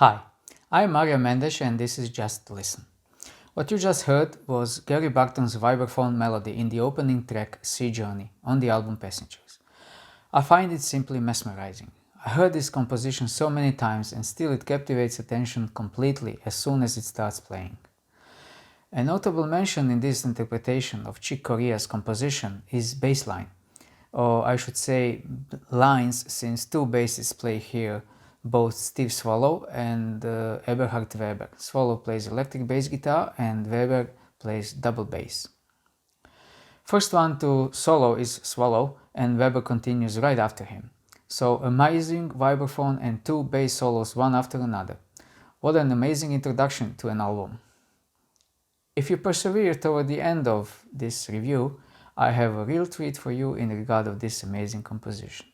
Hi, I'm Mario Mendes and this is Just Listen. What you just heard was Gary Burton's vibraphone melody in the opening track Sea Journey on the album Passengers. I find it simply mesmerizing. I heard this composition so many times and still it captivates attention completely as soon as it starts playing. A notable mention in this interpretation of Chick Corea's composition is bass line, or I should say lines, since two basses play here, both Steve Swallow and Eberhard Weber. Swallow plays electric bass guitar and Weber plays double bass. First one to solo is Swallow and Weber continues right after him. So amazing vibraphone and two bass solos one after another. What an amazing introduction to an album. If you persevere toward the end of this review, I have a real treat for you in regard of this amazing composition.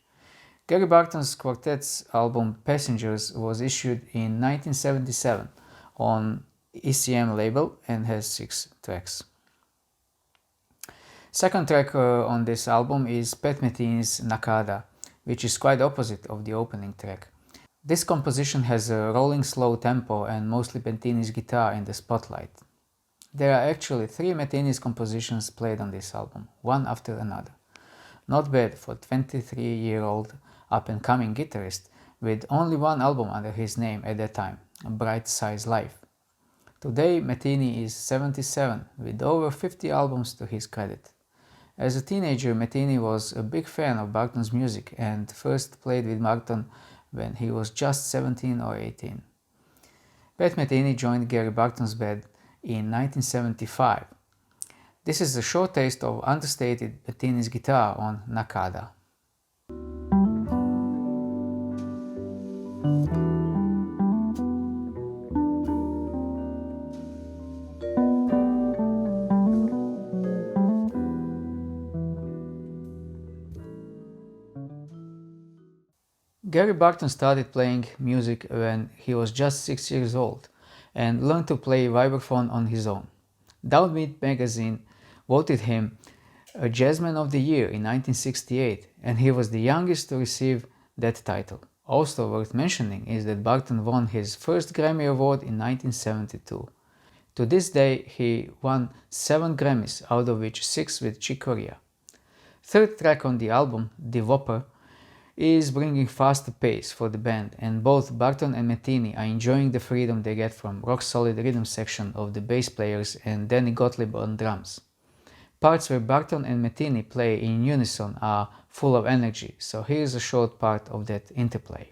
Gary Burton's Quartet's album Passengers was issued in 1977 on ECM label and has 6 tracks. Second track on this album is Pat Metheny's Nakada, which is quite opposite of the opening track. This composition has a rolling slow tempo and mostly Metheny's guitar in the spotlight. There are actually 3 Metheny's compositions played on this album, one after another. Not bad for a 23-year-old up-and-coming guitarist with only one album under his name at that time, Bright Size Life. Today Metheny is 77 with over 50 albums to his credit. As a teenager, Metheny was a big fan of Burton's music and first played with Burton when he was just 17 or 18. Pat Metheny joined Gary Burton's band in 1975. This is a short taste of understated Metheny's guitar on Nakada. Gary Burton started playing music when he was just 6 years old and learned to play vibraphone on his own. DownBeat magazine voted him a Jazzman of the Year in 1968 and he was the youngest to receive that title. Also worth mentioning is that Burton won his first Grammy Award in 1972. To this day he won 7 Grammys, out of which 6 with Chick Corea. Third track on the album, The Whopper, is bringing faster pace for the band and both Burton and Metheny are enjoying the freedom they get from rock-solid rhythm section of the bass players and Danny Gottlieb on drums. Parts where Burton and Metheny play in unison are full of energy, so here is a short part of that interplay.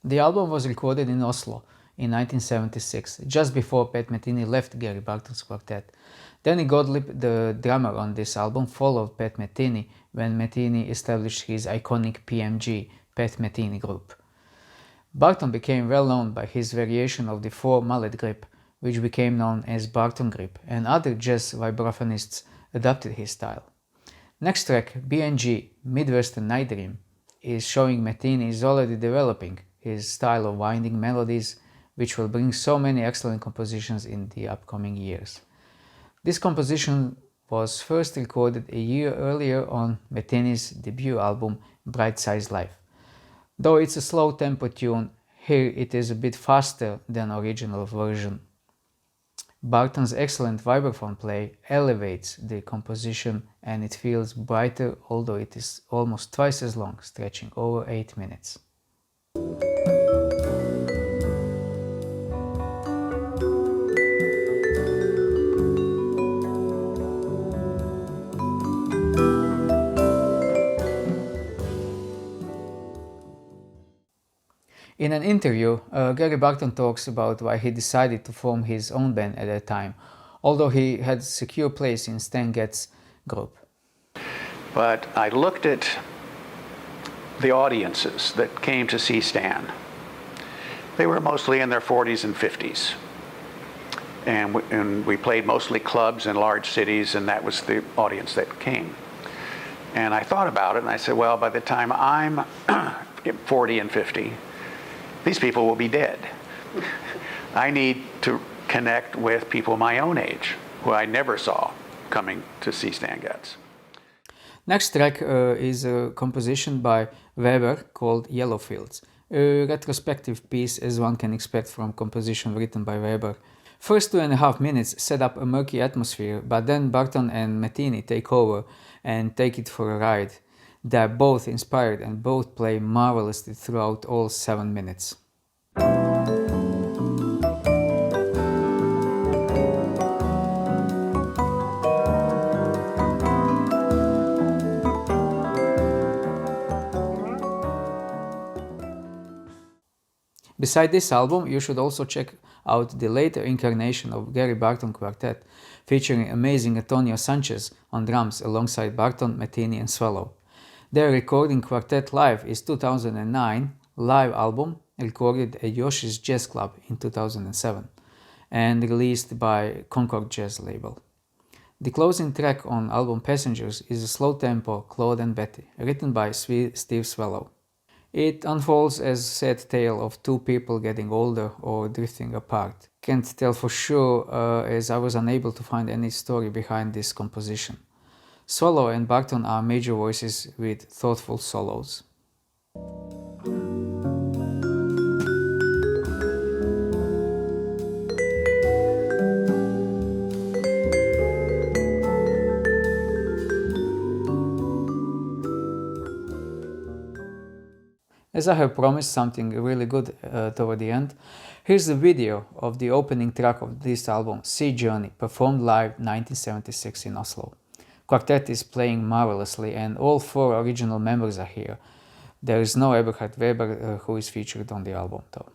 The album was recorded in Oslo in 1976, just before Pat Metheny left Gary Burton's quartet. Danny Gottlieb, the drummer on this album, followed Pat Metheny when Metheny established his iconic PMG, Pat Metheny Group. Burton became well known by his variation of the 4-mallet grip, which became known as Burton grip, and other jazz vibraphonists adopted his style. Next track, BNG, Midwestern Night Dream, is showing Metheny is already developing his style of winding melodies, which will bring so many excellent compositions in the upcoming years. This composition was first recorded a year earlier on Metheny's debut album Bright Size Life. Though it's a slow tempo tune, here it is a bit faster than original version. Burton's excellent vibraphone play elevates the composition and it feels brighter, although it is almost twice as long, stretching over 8 minutes. In an interview, Gary Burton talks about why he decided to form his own band at that time, although he had a secure place in Stan Getz's group. But I looked at the audiences that came to see Stan. They were mostly in their 40s and 50s. And we played mostly clubs in large cities, and that was the audience that came. And I thought about it, and I said, well, by the time I'm 40 and 50, these people will be dead. I need to connect with people my own age who I never saw coming to see Stan Getz. Next track is a composition by Weber called Yellow Fields, a retrospective piece as one can expect from composition written by Weber. First 2.5 minutes set up a murky atmosphere, but then Burton and Metheny take over and take it for a ride. They're both inspired and both play marvelously throughout all 7 minutes. Beside this album, you should also check out the later incarnation of Gary Burton Quartet, featuring amazing Antonio Sanchez on drums alongside Burton, Metheny and Swallow. Their recording Quartet Live is 2009 live album recorded at Yoshi's Jazz Club in 2007 and released by Concord Jazz label. The closing track on album Passengers is a slow-tempo Claude and Betty, written by Steve Swallow. It unfolds as a sad tale of two people getting older or drifting apart. Can't tell for sure as I was unable to find any story behind this composition. Swallow and Burton are major voices with thoughtful solos. As I have promised something really good toward the end, here's the video of the opening track of this album, Sea Journey, performed live 1976 in Oslo. Quartet is playing marvelously and all 4 original members are here. There is no Eberhard Weber who is featured on the album though.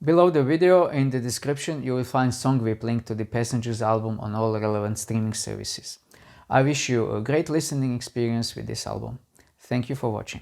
Below the video in the description you will find SONGWHIP link to the Passengers album on all relevant streaming services. I wish you a great listening experience with this album. Thank you for watching.